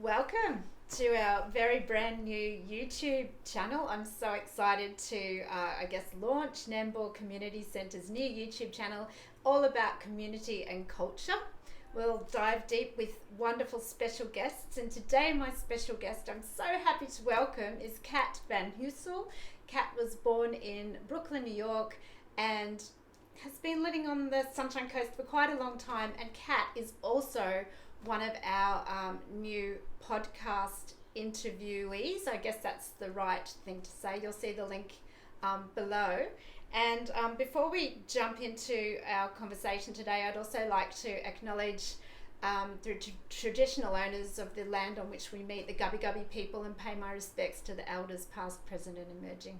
Welcome to our very brand new YouTube channel. I'm so excited to, launch Nambour Community Centre's new YouTube channel all about community and culture. We'll dive deep with wonderful special guests, and today my special guest I'm so happy to welcome is Kat Van Hoesel. Kat was born in Brooklyn, New York, and has been living on the Sunshine Coast for quite a long time, and Kat is also one of our new podcast interviewees. I guess that's the right thing to say. You'll see the link below. And before we jump into our conversation today, I'd also like to acknowledge the traditional owners of the land on which we meet, the Gubbi Gubbi people, and pay my respects to the elders past, present and emerging.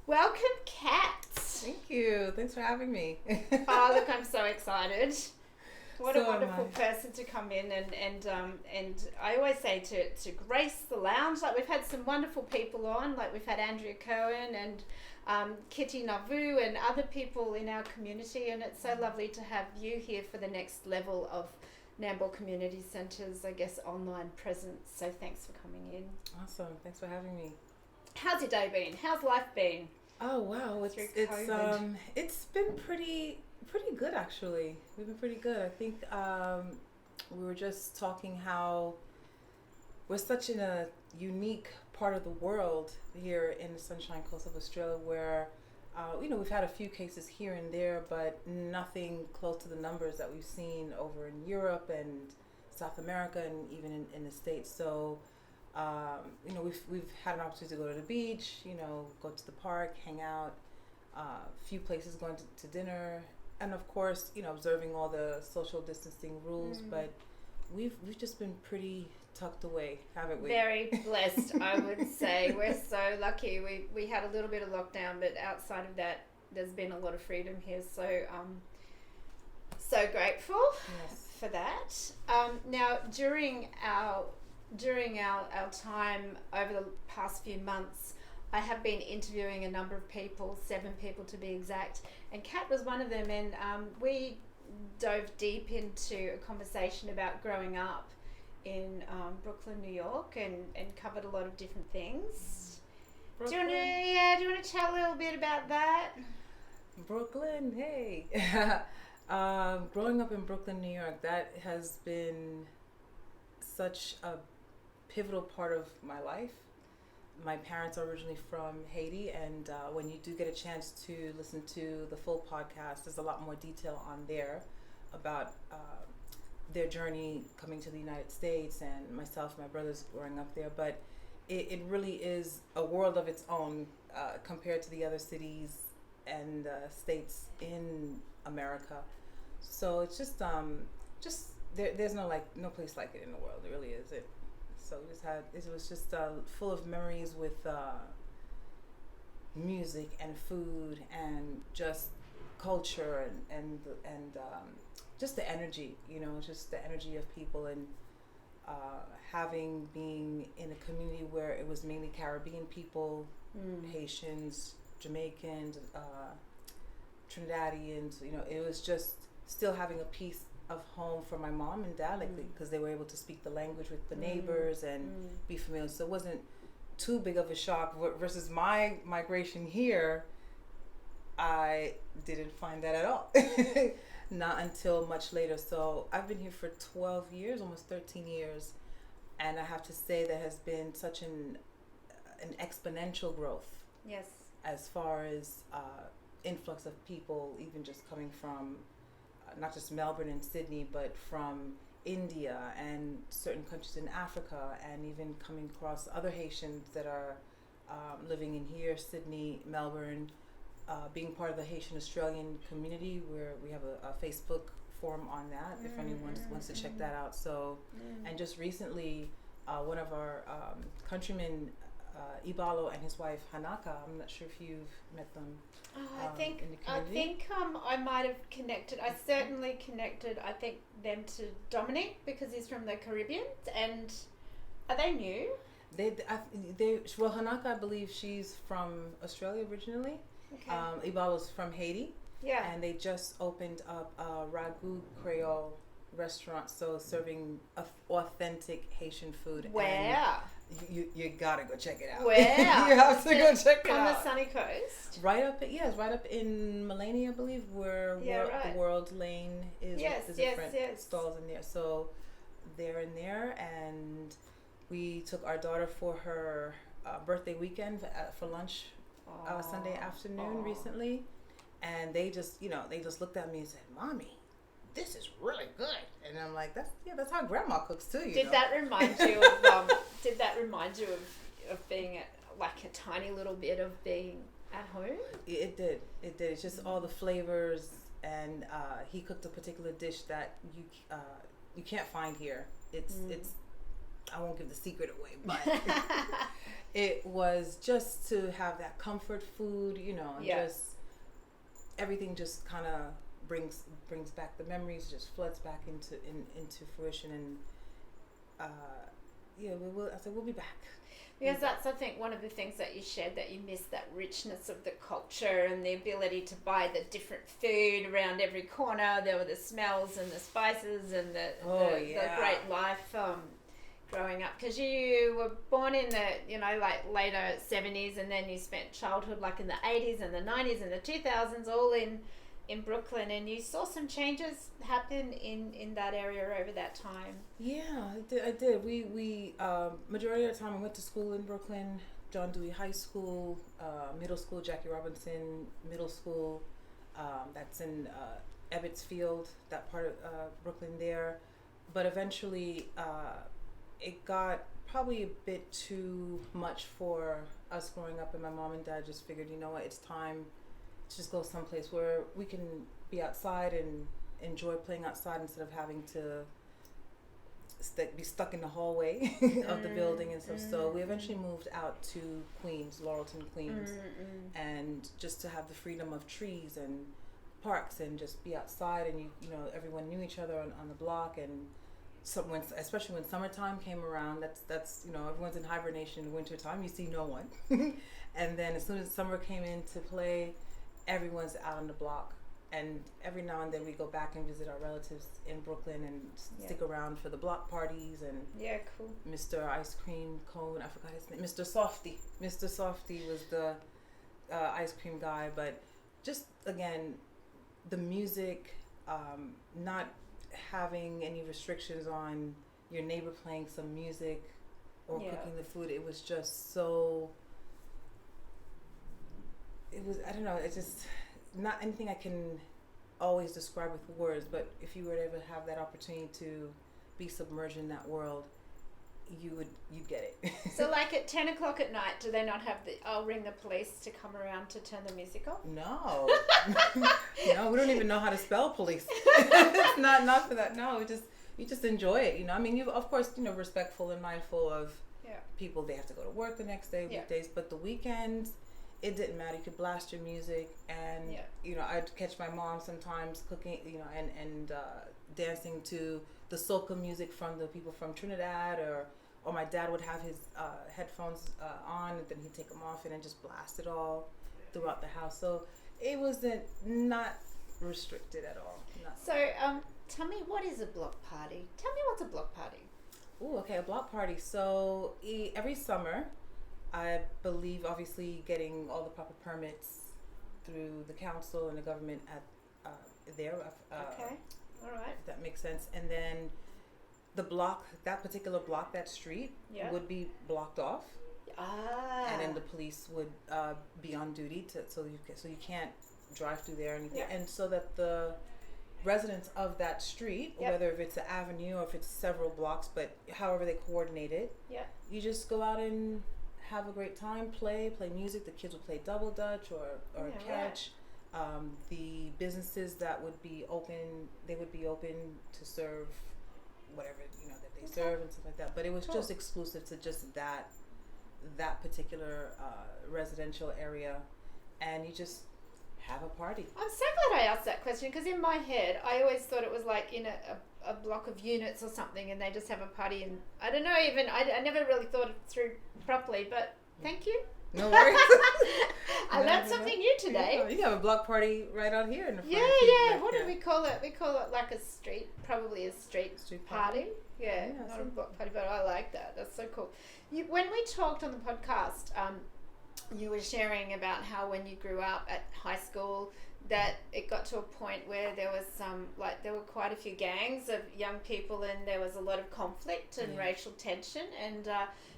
Welcome, Kat. Thank you. Thanks for having me. Oh, look, I'm so excited. What a wonderful person to come in and I always say to grace the lounge. Like, we've had some wonderful people on, like we've had Andrea Cohen and Kitty Navu and other people in our community, and it's so lovely to have you here for the next level of Nambour Community Centre's, I guess, online presence. So thanks for coming in. Awesome. Thanks for having me. How's your day been? How's life been? Oh wow, it's been pretty good actually. We've been pretty good. I think we were just talking how we're such in a unique part of the world here in the Sunshine Coast of Australia, where we've had a few cases here and there, but nothing close to the numbers that we've seen over in Europe and South America and even in the States. So we've had an opportunity to go to the beach, go to the park, hang out, few places going to dinner, and of course, observing all the social distancing rules. But we've just been pretty tucked away, haven't we? Very blessed, I would say. We're so lucky. We had a little bit of lockdown, but outside of that, there's been a lot of freedom here. So so grateful for that. Now, during our time over the past few months, I have been interviewing a number of people, 7 people to be exact, and Kat was one of them, and we dove deep into a conversation about growing up in Brooklyn, New York, and covered a lot of different things. Brooklyn. Do you want to tell a little bit about that? Brooklyn, hey. Growing up in Brooklyn, New York, that has been such a pivotal part of my life. My parents are originally from Haiti, and when you do get a chance to listen to the full podcast, there's a lot more detail on there about their journey coming to the United States, and myself and my brothers growing up there. But it really is a world of its own compared to the other cities and states in America. So it's just there's no place like it in the world. It really is. So it was just full of memories with music and food and just culture and just the energy, just the energy of people, and being in a community where it was mainly Caribbean people, Haitians, Jamaicans, Trinidadians. It was just still having a piece of home for my mom and dad, because they were able to speak the language with the neighbors and be familiar. So it wasn't too big of a shock versus my migration here. I didn't find that at all. Not until much later. So I've been here for 12 years, almost 13 years. And I have to say there has been such an exponential growth. Yes. As far as influx of people, even just coming from not just Melbourne and Sydney, but from India and certain countries in Africa, and even coming across other Haitians that are living in here, Sydney, Melbourne, being part of the Haitian Australian community, where we have a Facebook forum on that, if anyone wants to check that out. So, and just recently, one of our countrymen, Ibalo, and his wife Hanaka. I'm not sure if you've met them. I think I might have connected. I certainly connected. I think them to Dominic, because he's from the Caribbean. And are they new? Well, Hanaka, I believe she's from Australia originally. Okay. Ibalo's from Haiti. Yeah. And they just opened up a Ragu Creole restaurant, so serving authentic Haitian food. Where? And you gotta go check it out. Where? You have to go check it out. On the sunny coast? Right up, it's right up in Mulaney, I believe, where the World Lane is. Yes, with the different stalls in there. So they're in there, and we took our daughter for her birthday weekend for lunch Sunday afternoon recently, and they just looked at me and said, "Mommy, this is really good." And I'm like, that's how grandma cooks too. Did that remind you of being like a tiny little bit of being at home? It did. It's just all the flavors, and he cooked a particular dish that you can't find here. It's I won't give the secret away, but it was just to have that comfort food, just everything just kind of brings back the memories, just floods back into fruition, and I said we'll be back. Because that's, I think, one of the things that you shared, that you miss that richness of the culture and the ability to buy the different food around every corner. There were the smells and the spices and the great life growing up. Because you were born in the, like later 70s, and then you spent childhood like in the 80s and the 90s and the 2000s all in Brooklyn, and you saw some changes happen in that area over that time. Yeah, I did. We majority of the time I went to school in Brooklyn, John Dewey High School, middle school, Jackie Robinson Middle School, that's in Ebbetsfield, that part of Brooklyn there. But eventually it got probably a bit too much for us growing up, and my mom and dad just figured, it's time to just go someplace where we can be outside and enjoy playing outside instead of having to be stuck in the hallway of the building and stuff. So we eventually moved out to Queens, Laurelton, Queens, and just to have the freedom of trees and parks and just be outside, and everyone knew each other on the block. And especially when summertime came around, that's everyone's in hibernation. In wintertime, you see no one. And then as soon as summer came into play, everyone's out on the block, and every now and then we go back and visit our relatives in Brooklyn and stick around for the block parties. And cool. Mr. Ice Cream Cone, I forgot his name, Mr. Softy was the ice cream guy. But just again, the music, not having any restrictions on your neighbor playing some music or cooking the food, it was just so. It was, I don't know, it's just not anything I can always describe with words, but if you were to ever have that opportunity to be submerged in that world, you'd get it. So like at 10 o'clock at night, do they not have I'll ring the police to come around to turn the music off? No. No, we don't even know how to spell police. It's not for that. No, you just enjoy it, I mean, you of course, respectful and mindful of people. They have to go to work the next day, weekdays, but the weekends, it didn't matter. You could blast your music, and I'd catch my mom sometimes cooking, and dancing to the soca music from the people from Trinidad, or my dad would have his headphones on, and then he'd take them off and then just blast it all throughout the house. So it wasn't not restricted at all. So tell me, what is a block party? Tell me what's a block party. Oh, okay, a block party. So every summer, I believe, obviously, getting all the proper permits through the council and the government at there. Okay, all right. If that makes sense. And then the block, that particular block, that street, would be blocked off. Ah. And then the police would be on duty so you can't drive through there, and so that the residents of that street, whether if it's an avenue or if it's several blocks, but however they coordinate it, you just go out and have a great time, play music. The kids would play double dutch or catch. The businesses that would be open, they would be open to serve whatever that they serve and stuff like that. But it was just exclusive to just that particular residential area, and you just have a party. I'm so glad I asked that question, because in my head I always thought it was like in a block of units or something, and they just have a party, and I don't know, even I never really thought it through properly, but thank you. No worries. I learned something new today. Yeah, you can have a block party right out here in the front. Yeah. What do we call it? We call it like a street, probably a street party. Yeah, not a block party, but I like that. That's so cool. When we talked on the podcast, you were sharing about how when you grew up at high school, that it got to a point where there was there were quite a few gangs of young people, and there was a lot of conflict and racial tension. And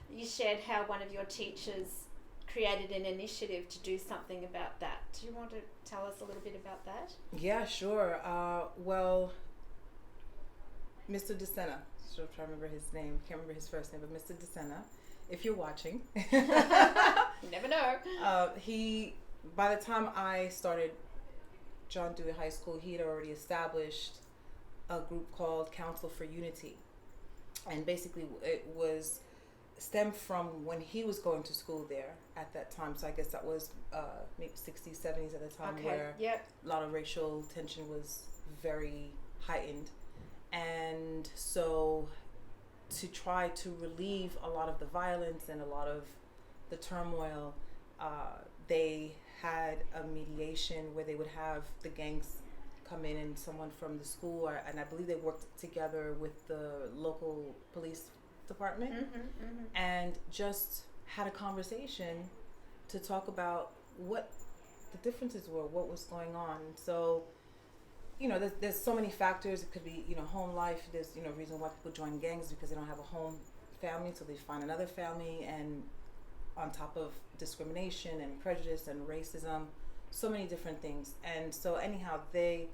you shared how one of your teachers created an initiative to do something about that. Do you want to tell us a little bit about that? Yeah, sure. Well, Mr. DeSena, so I'm trying to remember his name. Can't remember his first name, but Mr. DeSena, if you're watching. You never know. By the time I started John Dewey High School, he had already established a group called Council for Unity. And basically it was stemmed from when he was going to school there at that time. So I guess that was maybe 60s, 70s at the time, where a lot of racial tension was very heightened. And so to try to relieve a lot of the violence and a lot of the turmoil, they had a mediation where they would have the gangs come in and someone from the school, and I believe they worked together with the local police department, and just had a conversation to talk about what the differences were, what was going on. So, there's so many factors. It could be, home life. There's, reason why people join gangs because they don't have a home family, so they find another family, and on top of discrimination and prejudice and racism, so many different things. And so anyhow, they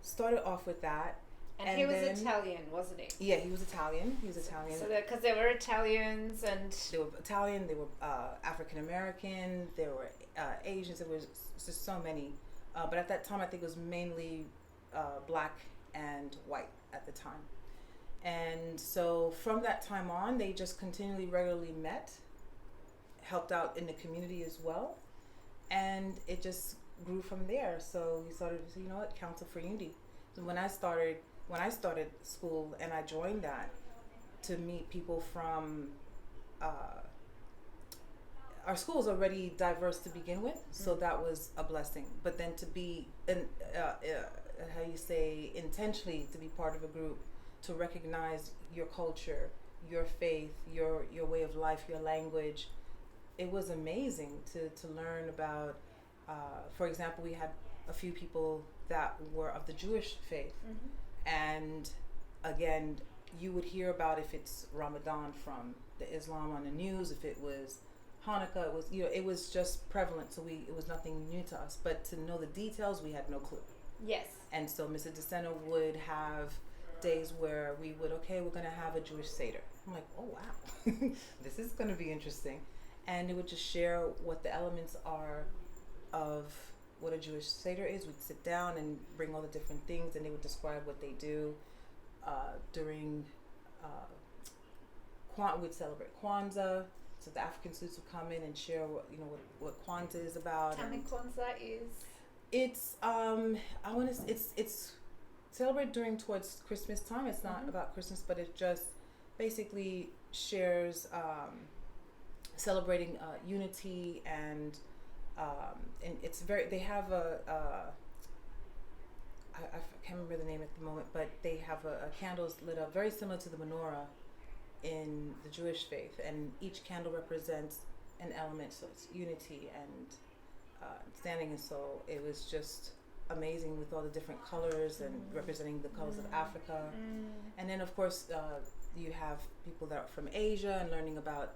started off with that. And he was Italian, wasn't he? Yeah, he was Italian. So because there were Italians and... They were Italian, they were African American, there were Asians, there was just so many. But at that time, I think it was mainly black and white at the time. And so from that time on, they just continually, regularly met, helped out in the community as well. And it just grew from there. So we started, Council for Unity. So when I started school and I joined that, to meet people from our school is already diverse to begin with, so that was a blessing. But then to be intentionally to be part of a group, to recognize your culture, your faith, your way of life, your language, it was amazing to learn about. For example, we had a few people that were of the Jewish faith. And again, you would hear about if it's Ramadan from the Islam on the news, if it was Hanukkah, it was just prevalent. So it was nothing new to us, but to know the details, we had no clue. Yes. And so Mr. DeSena would have days where we're going to have a Jewish Seder. I'm like, oh wow, this is going to be interesting. And it would just share what the elements are of what a Jewish Seder is. We'd sit down and bring all the different things, and they would describe what they do during. We'd celebrate Kwanzaa, so the African students would come in and share what Kwanzaa is about. Tell me, Kwanzaa is. It's it's celebrated towards Christmas time. It's not about Christmas, but it just basically shares celebrating unity and it's they have I can't remember the name at the moment, but they have a candles lit up very similar to the menorah in the Jewish faith, and each candle represents an element, so it's unity and standing. And so it was just amazing with all the different colors and representing the colors of Africa. And then of course you have people that are from Asia and learning about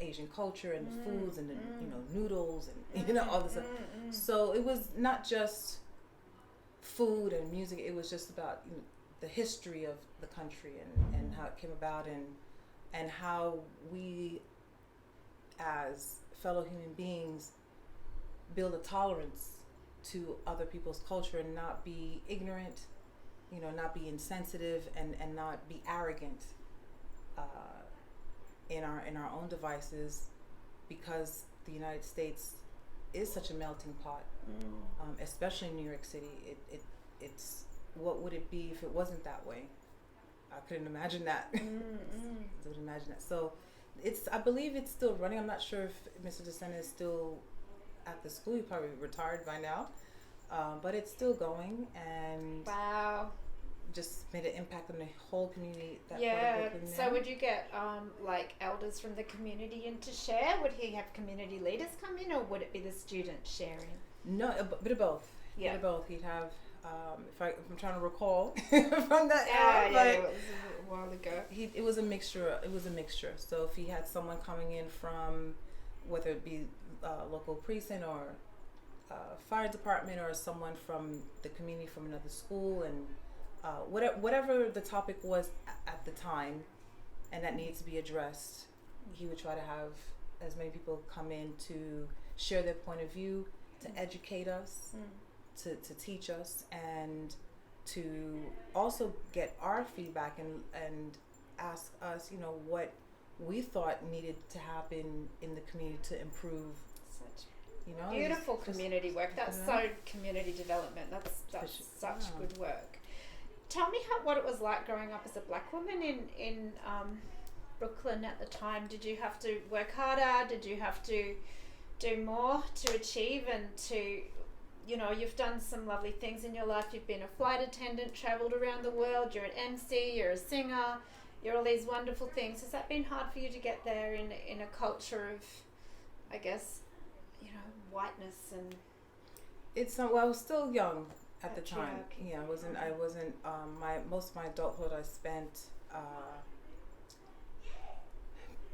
Asian culture and the foods and the noodles and all this stuff. So it was not just food and music, it was just about the history of the country and how it came about and how we as fellow human beings build a tolerance to other people's culture and not be ignorant, not be insensitive and not be arrogant in our own devices, because the United States is such a melting pot, especially in New York City. It's what would it be if it wasn't that way? I couldn't imagine that. Couldn't imagine that. So I believe it's still running. I'm not sure if Mr. DeSena is still at the school. He probably retired by now, but it's still going, and wow. just made an impact on the whole community. That Yeah. part of Brooklyn So now. would you get like elders from the community in to share? Would he have community leaders come in, or would it be the students sharing? No, a bit of both. Yeah. Bit of both. He'd have. If I'm trying to recall from that Yeah, era, yeah, but it was a while ago. it was a mixture. It was a mixture. So if he had someone coming in from, whether it be local precinct or fire department, or someone from the community from another school, and whatever the topic was at the time, and that needs to be addressed, he would try to have as many people come in to share their point of view, to educate us, to teach us, and to also get our feedback and ask us, what we thought needed to happen in the community to improve. Such You know, beautiful just- community work. That's you so know? community development. That's such yeah. good work. Tell me what it was like growing up as a black woman in Brooklyn at the time. Did you have to work harder? Did you have to do more to achieve and to, you've done some lovely things in your life. You've been a flight attendant, travelled around the world. You're an MC. You're a singer. You're all these wonderful things. Has that been hard for you to get there in a culture of, I guess, whiteness and? It's well, I was still young at the time. Patriarchy. Yeah, I wasn't. Most of my adulthood I spent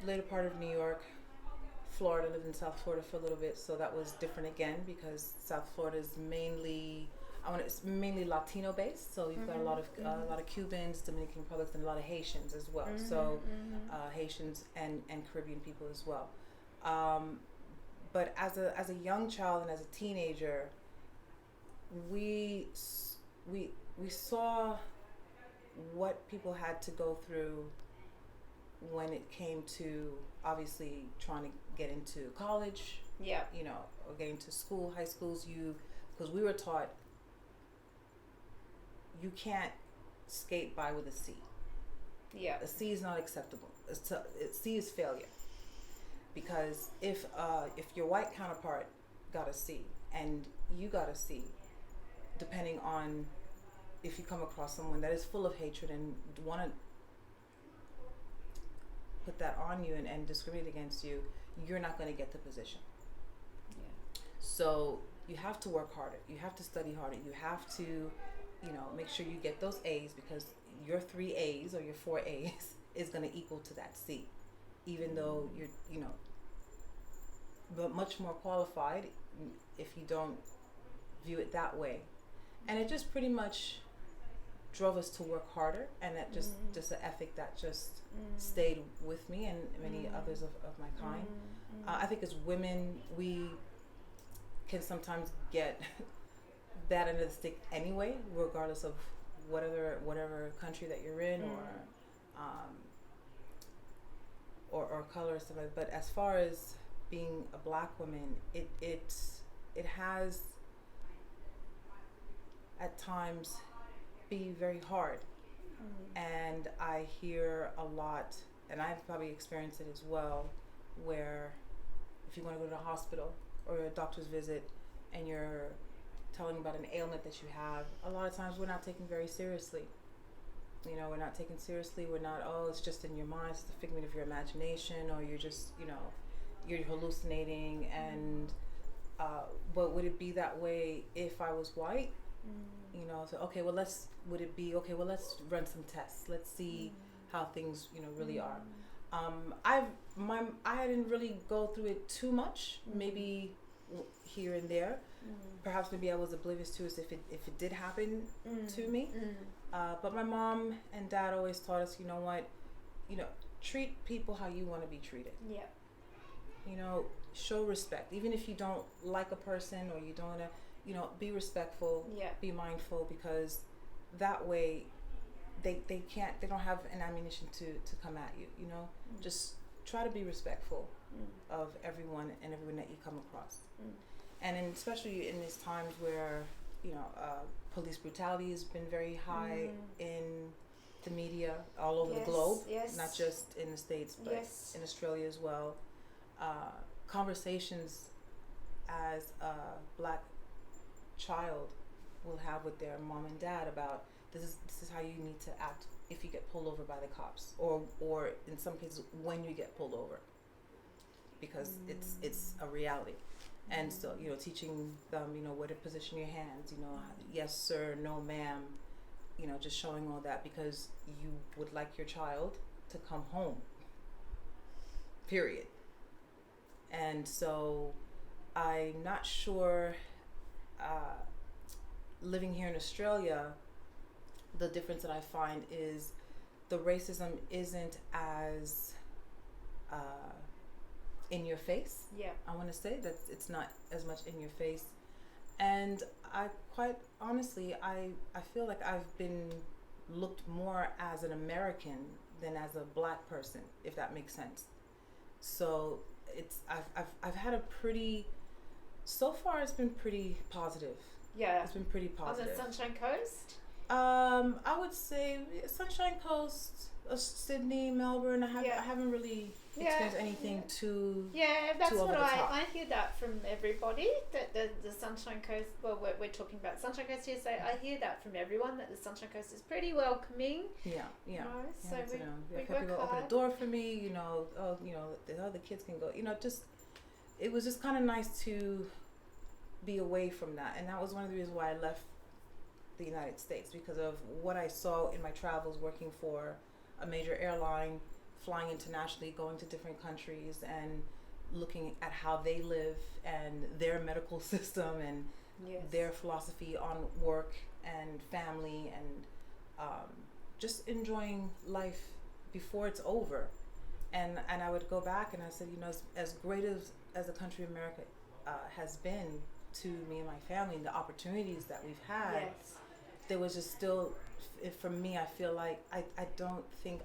later part of New York, Florida. Lived in South Florida for a little bit, so that was different again because South Florida is mainly it's mainly Latino based. So you've got a lot of Cubans, Dominican Republics, and a lot of Haitians as well. So Haitians and Caribbean people as well. But as a young child and as a teenager, we saw what people had to go through when it came to obviously trying to get into college, Yeah. or getting to school, high schools. Because we were taught you can't skate by with a C. Yeah. A C is not acceptable. C is failure. Because if your white counterpart got a C and you got a C, depending on if you come across someone that is full of hatred and want to put that on you and discriminate against you, you're not going to get the position. Yeah. So you have to work harder. You have to study harder. You have to, make sure you get those A's, because your 3 A's or your 4 A's is going to equal to that C. Even though you're, but much more qualified if you don't view it that way. And it just pretty much drove us to work harder, and that just an ethic that just stayed with me and many others of my kind. I think as women, we can sometimes get bad end of the stick anyway, regardless of whatever country that you're in, or color or stuff like that. But as far as being a black woman, it has at times be very hard. And I hear a lot, and I've probably experienced it as well, where if you want to go to the hospital or a doctor's visit and you're telling about an ailment that you have, a lot of times we're not taken very seriously. We're not taken seriously. We're not, it's just in your mind, it's the figment of your imagination, or you're just, you're hallucinating. And but would it be that way if I was white? So let's run some tests. Let's see how things really are. I didn't really go through it too much. Maybe here and there. Perhaps maybe I was oblivious to it if it did happen to me. But my mom and dad always taught us, treat people how you want to be treated. Yeah. Show respect, even if you don't like a person or you don't want to. Be respectful, be mindful, because that way they don't have an ammunition to come at you, Just try to be respectful of everyone and everyone that you come across. And especially in these times where, police brutality has been very high in the media all over the globe, not just in the States, but in Australia as well. Conversations as a Black child will have with their mom and dad about this is how you need to act if you get pulled over by the cops, or in some cases when you get pulled over, because it's a reality. And so, teaching them, where to position your hands, yes sir, no ma'am, just showing all that, because you would like your child to come home, period. And so I'm not sure, living here in Australia, the difference that I find is the racism isn't as in your face. Yeah. I want to say that it's not as much in your face. And I quite honestly, I feel like I've been looked more as an American than as a Black person, if that makes sense. So I've had a pretty, so far it's been pretty positive. Yeah. It's been pretty positive. On the Sunshine Coast? I would say Sunshine Coast, Sydney, Melbourne. I haven't really experienced anything too. Yeah, that's too what over the top. I hear that from everybody, that the Sunshine Coast. Well, we're talking about Sunshine Coast here, so I hear that from everyone, that the Sunshine Coast is pretty welcoming. Yeah. So we people work open hard. the door for me. The other kids can go. Just it was just kind of nice to be away from that, and that was one of the reasons why I left the United States, because of what I saw in my travels working for a major airline, flying internationally, going to different countries, and looking at how they live and their medical system and their philosophy on work and family, and just enjoying life before it's over. And I would go back and I said, as great as the country of America has been to me and my family, and the opportunities that we've had, there was just still, for me, I feel like I don't think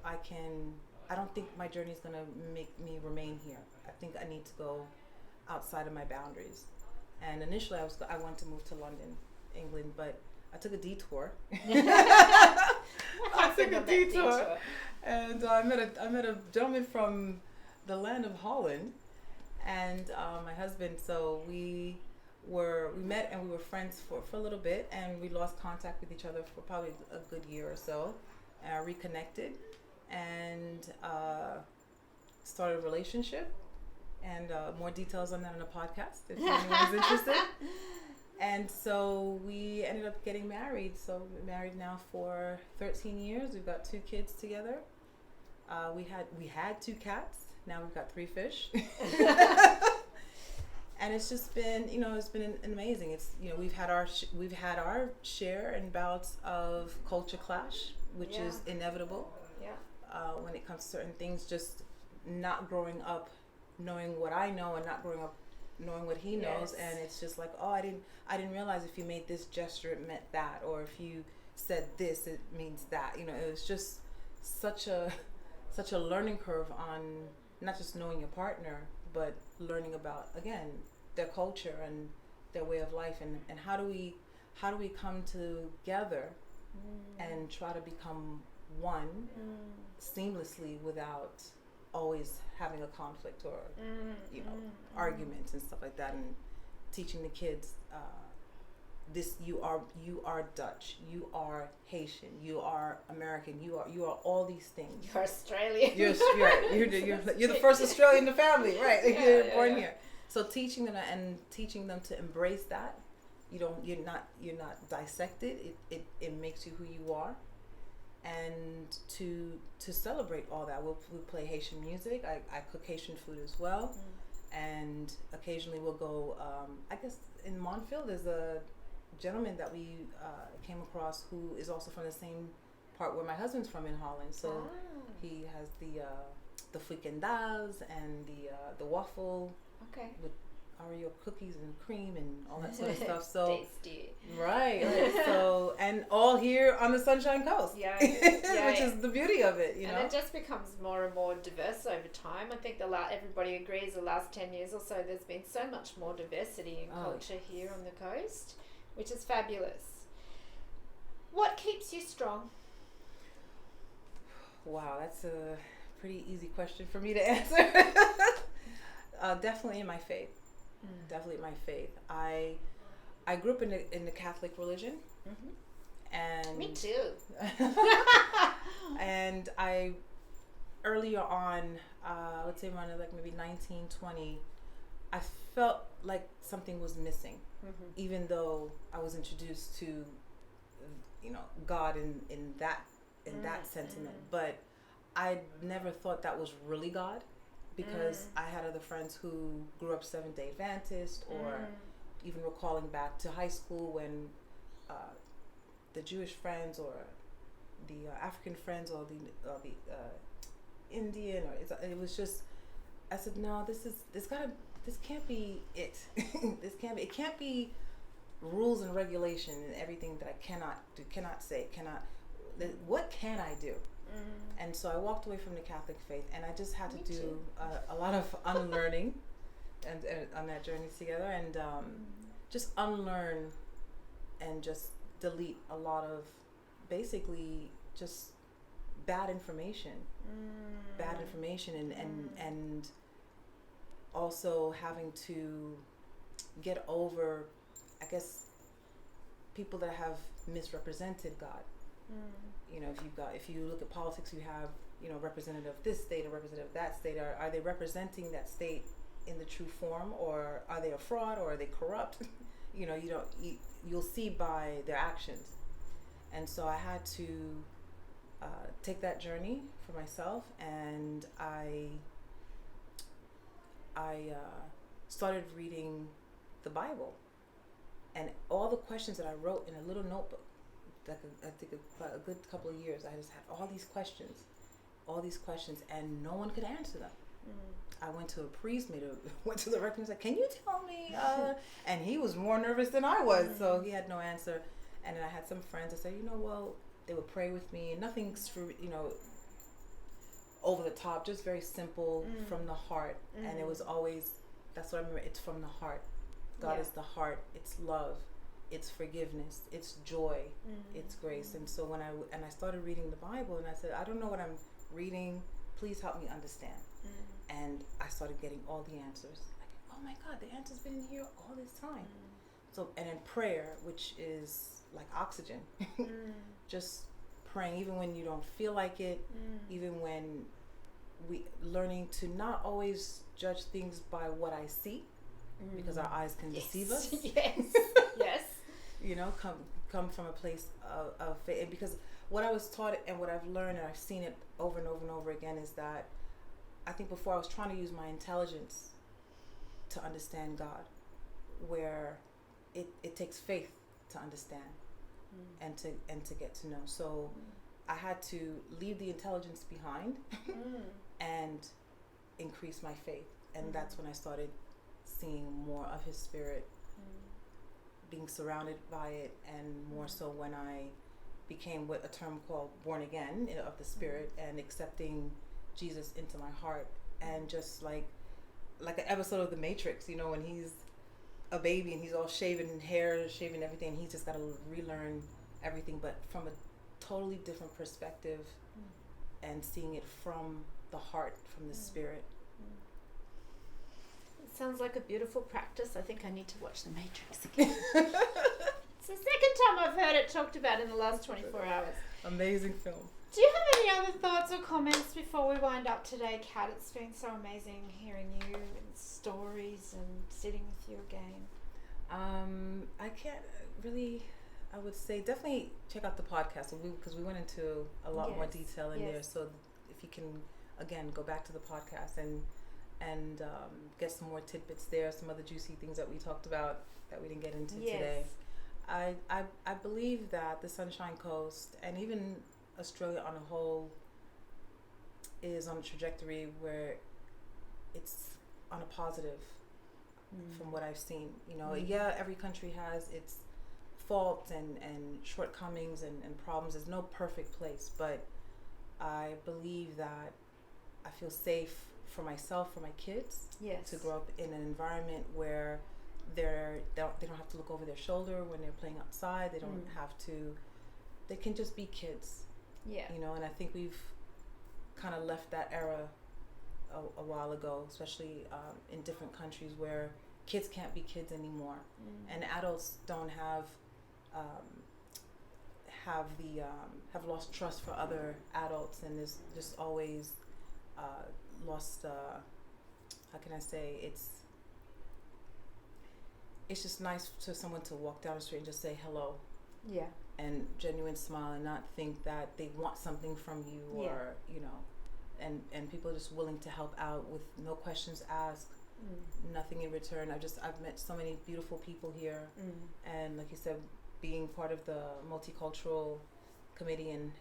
my journey is going to make me remain here. I think I need to go outside of my boundaries. And initially I wanted to move to London, England, but I took a detour. And I met a gentleman from the land of Holland, and my husband. So we met and we were friends for a little bit, and we lost contact with each other for probably a good year or so, reconnected, and started a relationship, and more details on that on the podcast if anyone's interested. And so we ended up getting married. So we're married now for 13 years. We've got 2 kids together. We had 2 cats. Now we've got 3 fish. And it's just been, it's been amazing. It's, we've had our share and bouts of culture clash, which is inevitable. Yeah. When it comes to certain things, just not growing up knowing what I know, and not growing up knowing what he knows, and it's just like, oh, I didn't realize if you made this gesture it meant that, or if you said this it means that. It was just such a learning curve on not just knowing your partner, but learning about, again, their culture and their way of life, and how do we come together and try to become one seamlessly without always having a conflict or arguments and stuff like that, and teaching the kids this: you are Dutch, you are Haitian, you are American, you are all these things. You're Australian. You're the first Australian in the family, right? You're born here. So teaching them to embrace that. You're not dissected. It makes you who you are. And to celebrate all that, we'll play Haitian music. I cook Haitian food as well, and occasionally we'll go. I guess in Montville, there's a gentleman that we came across who is also from the same part where my husband's from in Holland. So he has the frikandels and the waffle with Oreo cookies and cream and all that sort of stuff. So tasty. Right. So, and all here on the Sunshine Coast. Which is the beauty of it, And it just becomes more and more diverse over time. I think everybody agrees the last 10 years or so there's been so much more diversity in culture here on the coast, which is fabulous. What keeps you strong? Wow, that's a pretty easy question for me to answer. Definitely in my faith. Definitely in my faith. I grew up in the Catholic religion, and Me too. and I earlier on, I would say around like maybe 19, 20, I felt like something was missing, even though I was introduced to, God in that sentiment. But I never thought that was really God, because I had other friends who grew up Seventh-day Adventist, or even recalling back to high school when the Jewish friends, or the African friends, or the Indian, or it was just, I said, no, this can't be it. It can't be rules and regulation and everything that I cannot do, cannot say, what can I do? And so I walked away from the Catholic faith, and I just had to do a lot of unlearning, and on that journey together, and just unlearn and just delete a lot of basically just bad information, and also having to get over, I guess, people that have misrepresented God. If you look at politics, you have, representative of this state or representative of that state. Are they representing that state in the true form, or are they a fraud, or are they corrupt? You'll see by their actions. And so I had to take that journey for myself, and I started reading the Bible, and all the questions that I wrote in a little notebook, like I think a good couple of years, I just had all these questions, and no one could answer them. I went to a priest, went to the rector, and said, "Can you tell me?" And he was more nervous than I was, so he had no answer. And then I had some friends that said, they would pray with me, nothing, over the top, just very simple, from the heart. And it was always, that's what I remember, it's from the heart. God is the heart. It's love. It's forgiveness. It's joy. It's grace. And so when I started reading the Bible, and I said, I don't know what I'm reading. Please help me understand. And I started getting all the answers. Like, oh my God, the answer's been in here all this time. So, and in prayer, which is like oxygen, just praying, even when you don't feel like it, even when learning to not always judge things by what I see, because our eyes can deceive us. Yes. Come from a place of faith. And because what I was taught, and what I've learned, and I've seen it over and over and over again, is that I think before I was trying to use my intelligence to understand God, where it takes faith to understand, and to get to know. So I had to leave the intelligence behind and increase my faith. And that's when I started seeing more of His Spirit, being surrounded by it, and more so when I became what a term called born again of the Spirit, and accepting Jesus into my heart. And just like an episode of The Matrix, when he's a baby and he's all shaven and hair, shaving everything, and he's just got to relearn everything, but from a totally different perspective, and seeing it from the heart, from the Spirit. It sounds like a beautiful practice. I think I need to watch The Matrix again. It's the second time I've heard it talked about in the last 24 hours. Amazing film. Do you have any other thoughts or comments before we wind up today, Kat? It's been so amazing hearing you and stories and sitting with you again. I can't really, I would say definitely check out the podcast, because we went into a lot more detail in there. So if you can, again, go back to the podcast and get some more tidbits there, some other juicy things that we talked about that we didn't get into today. I believe that the Sunshine Coast, and even Australia on a whole, is on a trajectory where it's on a positive, from what I've seen. Every country has its faults and shortcomings and problems. There's no perfect place, but I believe that I feel safe for myself, for my kids, to grow up in an environment where they don't have to look over their shoulder when they're playing outside. They don't have to. They can just be kids. And I think we've kind of left that era a while ago, especially in different countries where kids can't be kids anymore, and adults don't have lost trust for other adults, and there's just always lost. How can I say? It's just nice to someone to walk down the street and just say hello. Yeah. And genuine smile, and not think that they want something from you, or you know, and people are just willing to help out with no questions asked, nothing in return. I've met so many beautiful people here, and like you said, being part of the multicultural committee and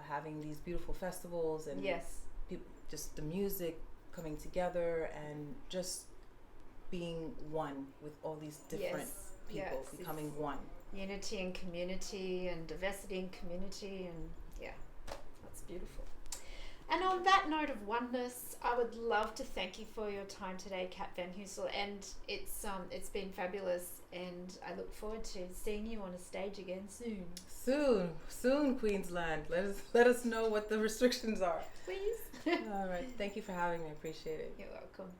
having these beautiful festivals, and just the music coming together, and just being one with all these different people, becoming one. Unity and community, and diversity and community, and that's beautiful. And on that note of oneness, I would love to thank you for your time today, Kat Van Hoesel, and it's been fabulous, and I look forward to seeing you on a stage again soon. Soon, Queensland. Let us know what the restrictions are. Please. All right. Thank you for having me. I appreciate it. You're welcome.